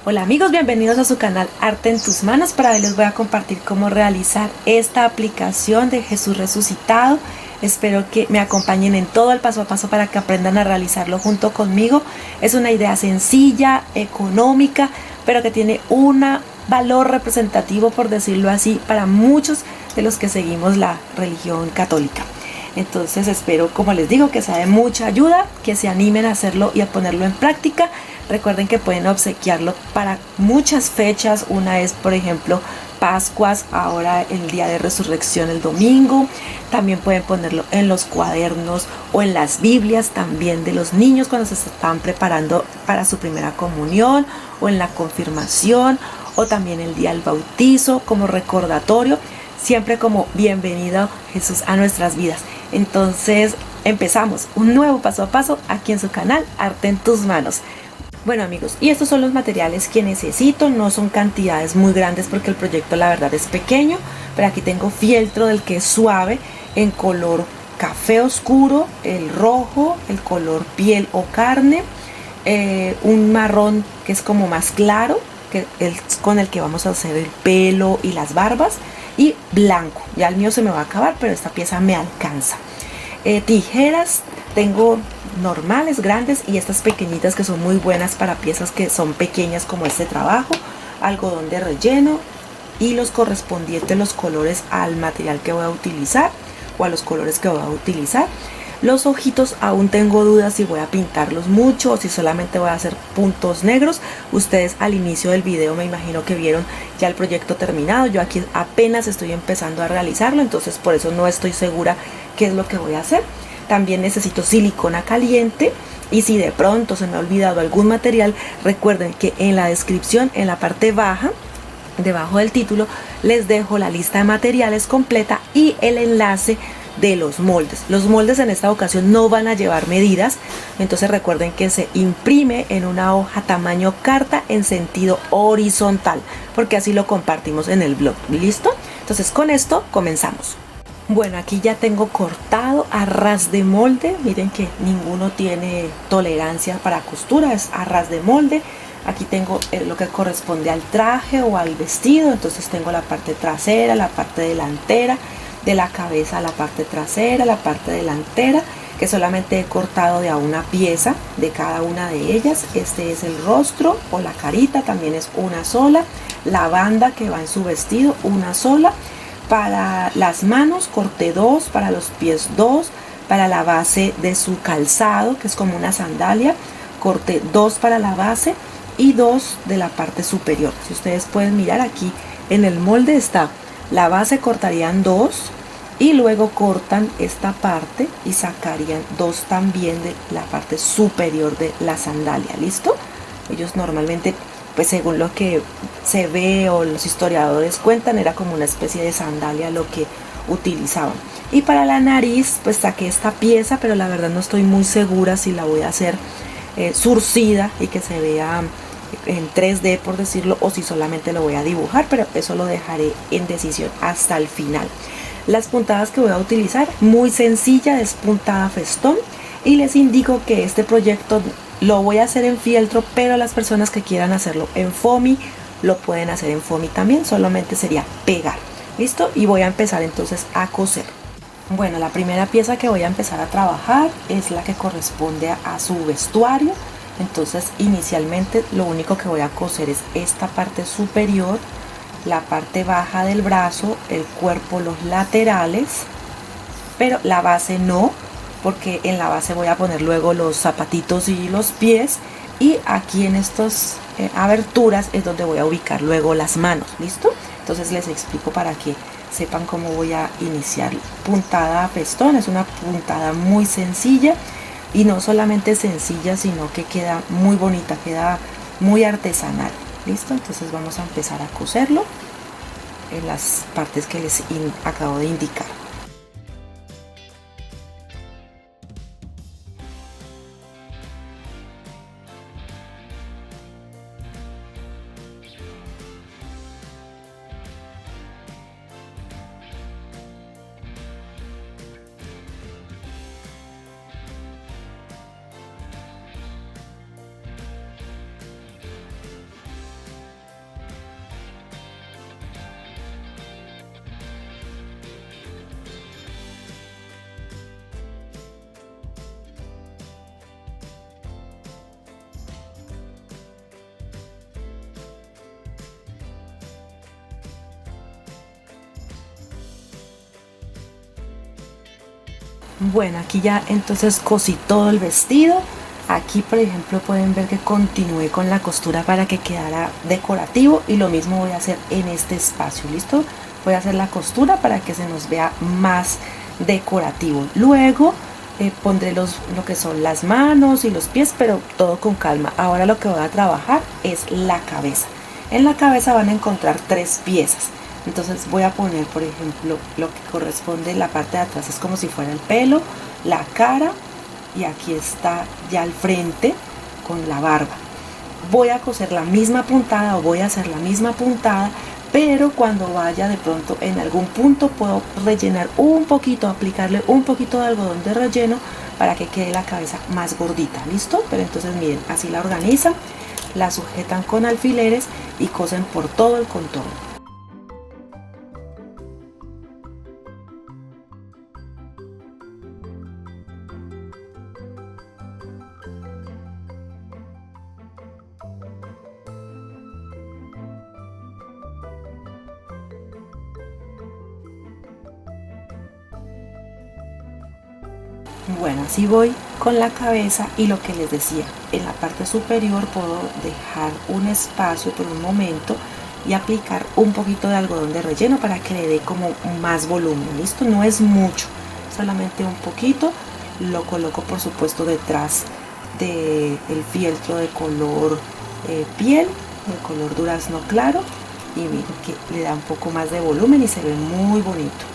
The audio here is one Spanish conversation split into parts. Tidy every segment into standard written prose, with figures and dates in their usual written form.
Hola amigos, bienvenidos a su canal Arte en tus manos. Para hoy les voy a compartir cómo realizar esta aplicación de Jesús resucitado. Espero que me acompañen en todo el paso a paso para que aprendan a realizarlo junto conmigo. Es una idea sencilla, económica, pero que tiene un valor representativo, por decirlo así, para muchos de los que seguimos la religión católica. Entonces espero, como les digo, que sea de mucha ayuda, que se animen a hacerlo y a ponerlo en práctica. Recuerden que pueden obsequiarlo para muchas fechas. Una es, por ejemplo, Pascuas, ahora el día de resurrección el domingo. También pueden ponerlo en los cuadernos o en las Biblias también de los niños cuando se están preparando para su primera comunión, o en la confirmación, o también el día del bautizo como recordatorio, siempre como bienvenido Jesús a nuestras vidas. Entonces empezamos un nuevo paso a paso aquí en su canal Arte en tus manos. Bueno amigos, y estos son los materiales que necesito. No son cantidades muy grandes porque el proyecto la verdad es pequeño, pero aquí tengo fieltro del que es suave en color café oscuro, el rojo, el color piel o carne, un marrón que es como más claro, que es con el que vamos a hacer el pelo y las barbas, y blanco. Ya el mío se me va a acabar, pero esta pieza me alcanza. Tijeras tengo normales, grandes, y estas pequeñitas que son muy buenas para piezas que son pequeñas como este trabajo. Algodón de relleno y los correspondientes, los colores al material que voy a utilizar o a los colores que voy a utilizar. Los ojitos aún tengo dudas si voy a pintarlos mucho o si solamente voy a hacer puntos negros. Ustedes al inicio del video me imagino que vieron ya el proyecto terminado. Yo aquí apenas estoy empezando a realizarlo, entonces por eso no estoy segura qué es lo que voy a hacer. También necesito silicona caliente, y si de pronto se me ha olvidado algún material, recuerden que en la descripción, en la parte baja, debajo del título, les dejo la lista de materiales completa y el enlace de los moldes. Los moldes en esta ocasión no van a llevar medidas, entonces recuerden que se imprime en una hoja tamaño carta en sentido horizontal, porque así lo compartimos en el blog. ¿Listo? Entonces con esto comenzamos. Bueno, aquí ya tengo cortado a ras de molde. Miren que ninguno tiene tolerancia para costura, es a ras de molde. Aquí tengo lo que corresponde al traje o al vestido. Entonces tengo la parte trasera, la parte delantera, de la cabeza la parte trasera, la parte delantera, que solamente he cortado de a una pieza de cada una de ellas. Este es el rostro o la carita, también es una sola. La banda que va en su vestido, una sola. Para las manos corté dos, para los pies dos, para la base de su calzado, que es como una sandalia, corté dos para la base y dos de la parte superior. Si ustedes pueden mirar aquí en el molde está la base, cortarían dos y luego cortan esta parte y sacarían dos también de la parte superior de la sandalia. ¿Listo? Ellos normalmente, pues según lo que se ve o los historiadores cuentan, era como una especie de sandalia lo que utilizaban. Y para la nariz pues saqué esta pieza, pero la verdad no estoy muy segura si la voy a hacer surcida y que se vea en 3D, por decirlo, o si solamente lo voy a dibujar, pero eso lo dejaré en decisión hasta el final. Las puntadas que voy a utilizar, muy sencilla, es puntada festón, y les indico que este proyecto lo voy a hacer en fieltro, pero las personas que quieran hacerlo en foamy lo pueden hacer en foamy también, solamente sería pegar. ¿Listo? Y voy a empezar entonces a coser. Bueno, la primera pieza que voy a empezar a trabajar es la que corresponde a su vestuario. Entonces inicialmente lo único que voy a coser es esta parte superior, la parte baja del brazo, el cuerpo, los laterales, pero la base no, porque en la base voy a poner luego los zapatitos y los pies, y aquí en estas aberturas es donde voy a ubicar luego las manos. ¿Listo? Entonces les explico para que sepan cómo voy a iniciar. Puntada a festón, es una puntada muy sencilla, y no solamente sencilla, sino que queda muy bonita, queda muy artesanal. ¿Listo? Entonces vamos a empezar a coserlo en las partes que les acabo de indicar. Bueno, aquí ya entonces cosí todo el vestido. Aquí por ejemplo pueden ver que continué con la costura para que quedara decorativo, y lo mismo voy a hacer en este espacio. ¿Listo? Voy a hacer la costura para que se nos vea más decorativo. Luego pondré lo que son las manos y los pies, pero todo con calma. Ahora lo que voy a trabajar es la cabeza. En la cabeza van a encontrar 3 piezas. Entonces voy a poner, por ejemplo, lo que corresponde en la parte de atrás, es como si fuera el pelo, la cara, y aquí está ya el frente con la barba. Voy a coser la misma puntada, o voy a hacer la misma puntada, pero cuando vaya de pronto en algún punto puedo rellenar un poquito, aplicarle un poquito de algodón de relleno para que quede la cabeza más gordita. ¿Listo? Pero entonces miren, así la organizan, la sujetan con alfileres y cosen por todo el contorno. Bueno, así voy con la cabeza, y lo que les decía, en la parte superior puedo dejar un espacio por un momento y aplicar un poquito de algodón de relleno para que le dé como más volumen. Listo, no es mucho, solamente un poquito. Lo coloco por supuesto detrás del fieltro de color piel, de color durazno claro, y miren que le da un poco más de volumen y se ve muy bonito.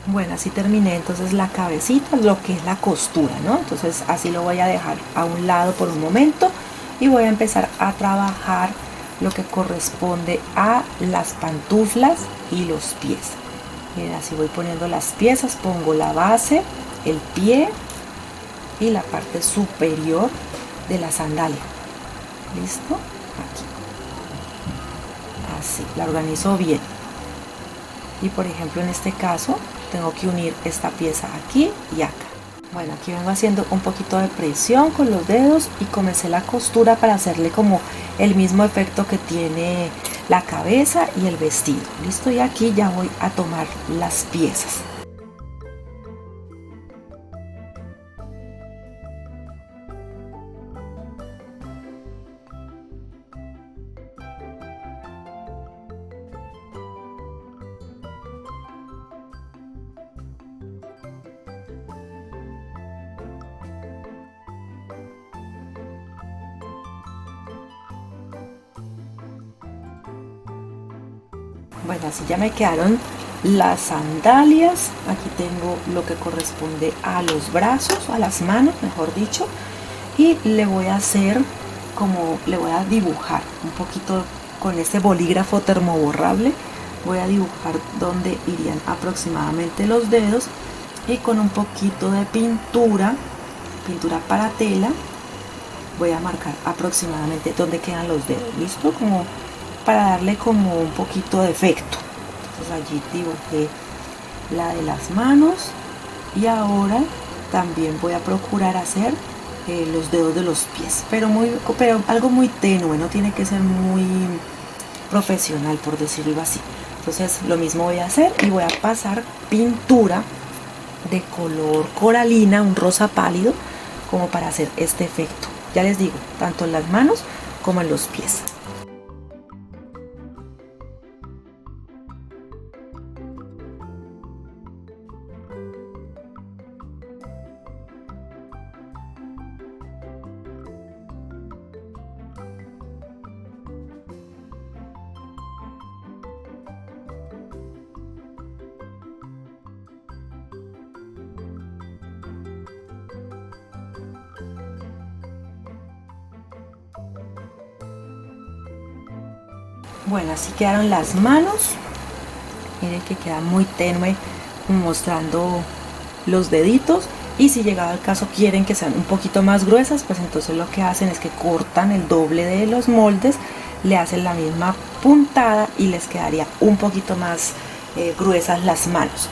Bueno, así terminé entonces la cabecita, lo que es la costura, ¿no? Entonces así lo voy a dejar a un lado por un momento, y voy a empezar a trabajar lo que corresponde a las pantuflas y los pies. Miren, así voy poniendo las piezas, pongo la base, el pie y la parte superior de la sandalia. ¿Listo? Aquí. Así, la organizo bien. Y por ejemplo en este caso tengo que unir esta pieza aquí y acá. Bueno, aquí vengo haciendo un poquito de presión con los dedos y comencé la costura para hacerle como el mismo efecto que tiene la cabeza y el vestido. Listo, y aquí ya voy a tomar las piezas. Bueno, así ya me quedaron las sandalias. Aquí tengo lo que corresponde a los brazos, a las manos, mejor dicho. Y le voy a hacer como, le voy a dibujar un poquito con este bolígrafo termoborrable. Voy a dibujar donde irían aproximadamente los dedos, y con un poquito de pintura para tela, voy a marcar aproximadamente donde quedan los dedos. ¿Listo? Como para darle como un poquito de efecto. Entonces allí dibujé la de las manos, y ahora también voy a procurar hacer los dedos de los pies, pero algo muy tenue, no tiene que ser muy profesional, por decirlo así. Entonces lo mismo voy a hacer, y voy a pasar pintura de color coralina, un rosa pálido, como para hacer este efecto. Ya les digo, tanto en las manos como en los pies. Bueno, así quedaron las manos. Miren que queda muy tenue, mostrando los deditos. Y si llegado el caso quieren que sean un poquito más gruesas, pues entonces lo que hacen es que cortan el doble de los moldes, le hacen la misma puntada y les quedaría un poquito más gruesas las manos.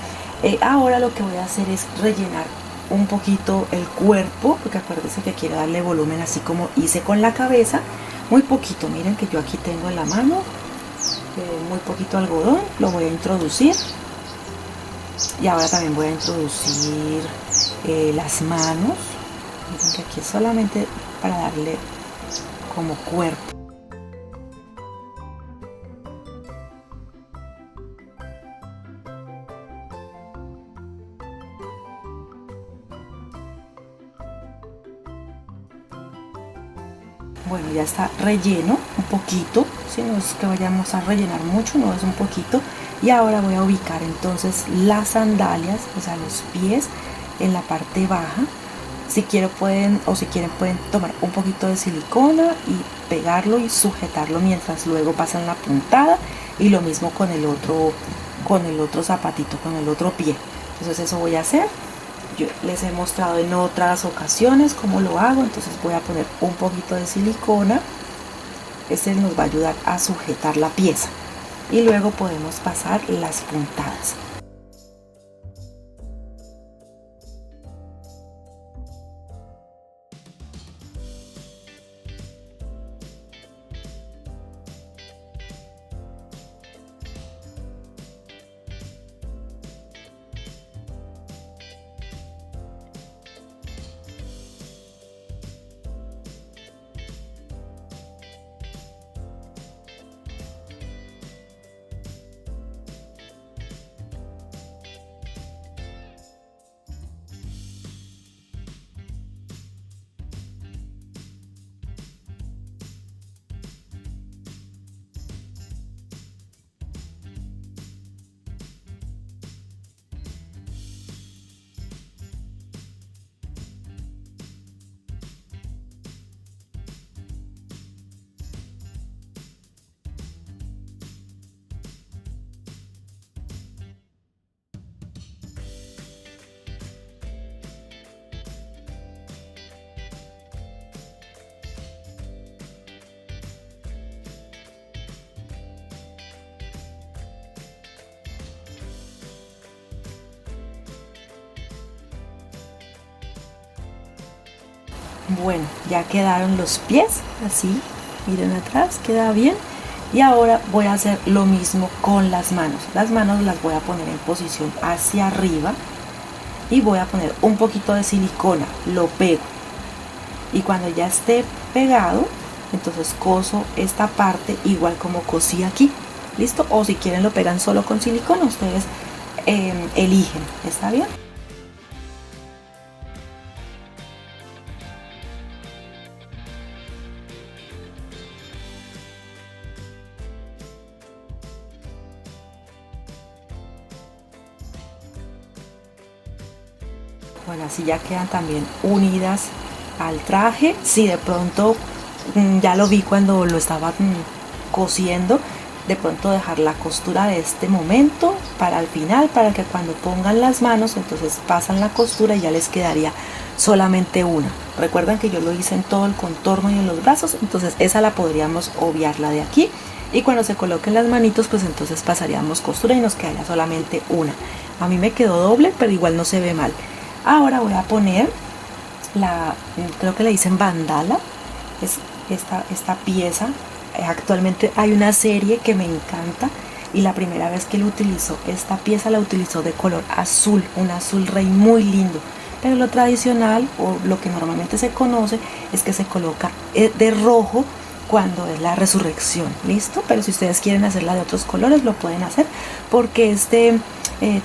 Ahora lo que voy a hacer es rellenar un poquito el cuerpo, porque acuérdense que quiero darle volumen así como hice con la cabeza. Muy poquito, miren que yo aquí tengo en la mano muy poquito algodón, lo voy a introducir. Y ahora también voy a introducir las manos. Miren que aquí es solamente para darle como cuerpo. Bueno, ya está relleno un poquito, si no es que vayamos a rellenar mucho, no, es un poquito. Y ahora voy a ubicar entonces las sandalias, o sea los pies, en la parte baja. Si quieren pueden tomar un poquito de silicona y pegarlo y sujetarlo mientras luego pasan la puntada, y lo mismo con el otro zapatito, con el otro pie. Entonces eso voy a hacer. Yo les he mostrado en otras ocasiones cómo lo hago, entonces voy a poner un poquito de silicona. Este nos va a ayudar a sujetar la pieza y luego podemos pasar las puntadas. Bueno, ya quedaron los pies, así, miren atrás, queda bien. Y ahora voy a hacer lo mismo con las manos. Las manos las voy a poner en posición hacia arriba y voy a poner un poquito de silicona, lo pego. Y cuando ya esté pegado, entonces coso esta parte igual como cosí aquí. ¿Listo? O si quieren lo pegan solo con silicona, ustedes eligen, ¿está bien? Bueno, así ya quedan también unidas al traje. Si de pronto ya lo vi cuando lo estaba cosiendo, de pronto dejar la costura de este momento para el final, para que cuando pongan las manos entonces pasan la costura y ya les quedaría solamente una. Recuerden que yo lo hice en todo el contorno y en los brazos, entonces esa la podríamos obviarla de aquí, y cuando se coloquen las manitos pues entonces pasaríamos costura y nos quedaría solamente una. A mí me quedó doble, pero igual no se ve mal. Ahora voy a poner creo que le dicen bandala, es esta pieza. Actualmente hay una serie que me encanta y la primera vez que lo utilizó, esta pieza la utilizó de color azul, un azul rey muy lindo. Pero lo tradicional, o lo que normalmente se conoce, es que se coloca de rojo cuando es la resurrección, ¿listo? Pero si ustedes quieren hacerla de otros colores, lo pueden hacer, porque este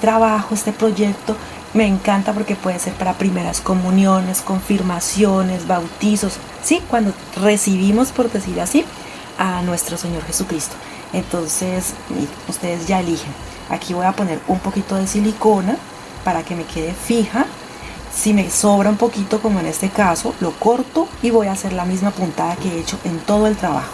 trabajo, este proyecto me encanta, porque puede ser para primeras comuniones, confirmaciones, bautizos, ¿sí? Cuando recibimos, por decir así, a nuestro Señor Jesucristo. Entonces, miren, ustedes ya eligen. Aquí voy a poner un poquito de silicona para que me quede fija. Si me sobra un poquito, como en este caso, lo corto y voy a hacer la misma puntada que he hecho en todo el trabajo.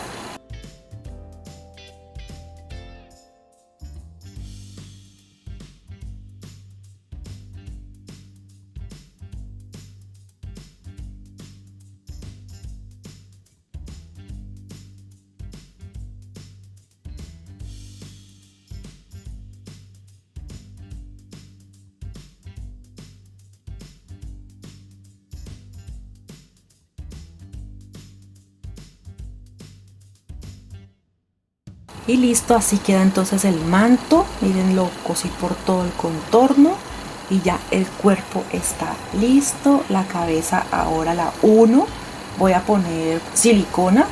Y listo, así queda entonces el manto. Miren, lo cosí por todo el contorno y ya el cuerpo está listo. La cabeza ahora la uno. Voy a poner silicona,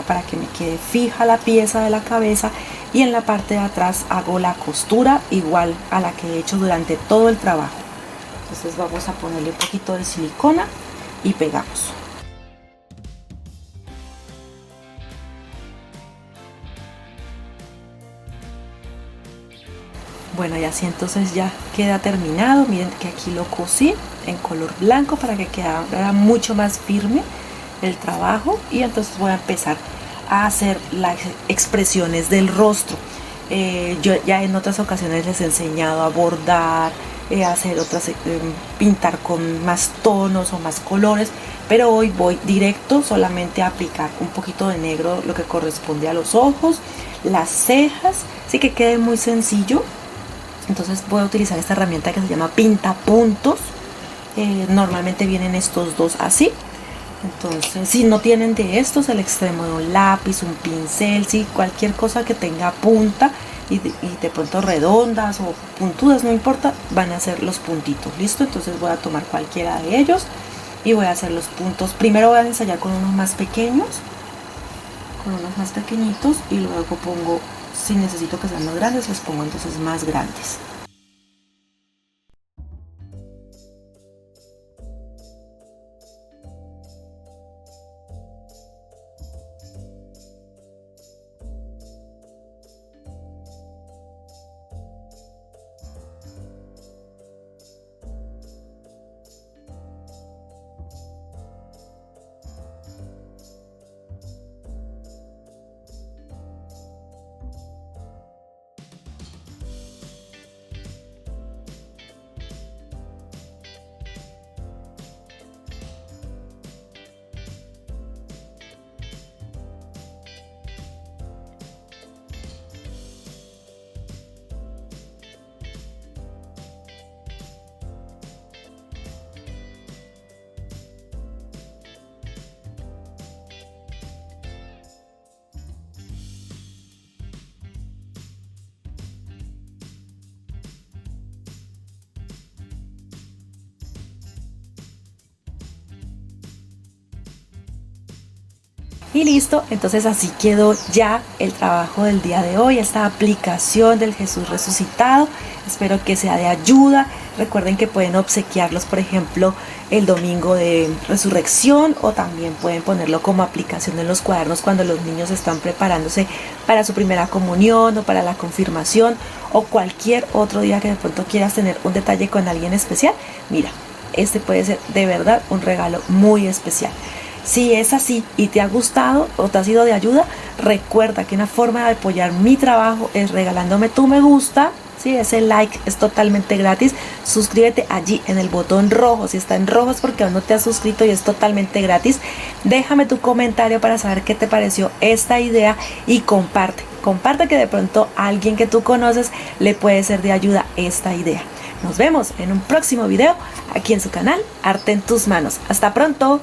para que me quede fija la pieza de la cabeza, y en la parte de atrás hago la costura igual a la que he hecho durante todo el trabajo. Entonces vamos a ponerle un poquito de silicona y pegamos. Bueno, y así entonces ya queda terminado. Miren que aquí lo cosí en color blanco para que quedara mucho más firme el trabajo. Y entonces voy a empezar a hacer las expresiones del rostro. Yo ya en otras ocasiones les he enseñado a bordar, hacer otras, pintar con más tonos o más colores, pero hoy voy directo solamente a aplicar un poquito de negro, lo que corresponde a los ojos, las cejas, así que quede muy sencillo. Entonces voy a utilizar esta herramienta que se llama pintapuntos. Normalmente vienen estos dos así. Entonces, si no tienen de estos, el extremo de un lápiz, un pincel, ¿sí? Cualquier cosa que tenga punta y de pronto redondas o puntudas, no importa, van a hacer los puntitos. ¿Listo? Entonces voy a tomar cualquiera de ellos y voy a hacer los puntos. Primero voy a ensayar con unos más pequeños, y luego pongo, si necesito que sean más grandes, les pongo entonces más grandes. Y listo, entonces así quedó ya el trabajo del día de hoy, esta aplicación del Jesús resucitado. Espero que sea de ayuda. Recuerden que pueden obsequiarlos, por ejemplo, el domingo de resurrección, o también pueden ponerlo como aplicación en los cuadernos cuando los niños están preparándose para su primera comunión o para la confirmación, o cualquier otro día que de pronto quieras tener un detalle con alguien especial. Mira, este puede ser de verdad un regalo muy especial. Si es así y te ha gustado o te ha sido de ayuda, recuerda que una forma de apoyar mi trabajo es regalándome tu me gusta. Sí, ese like es totalmente gratis. Suscríbete allí en el botón rojo. Si está en rojo es porque aún no te has suscrito y es totalmente gratis. Déjame tu comentario para saber qué te pareció esta idea y comparte. Comparte, que de pronto a alguien que tú conoces le puede ser de ayuda esta idea. Nos vemos en un próximo video aquí en su canal Arte en tus Manos. Hasta pronto.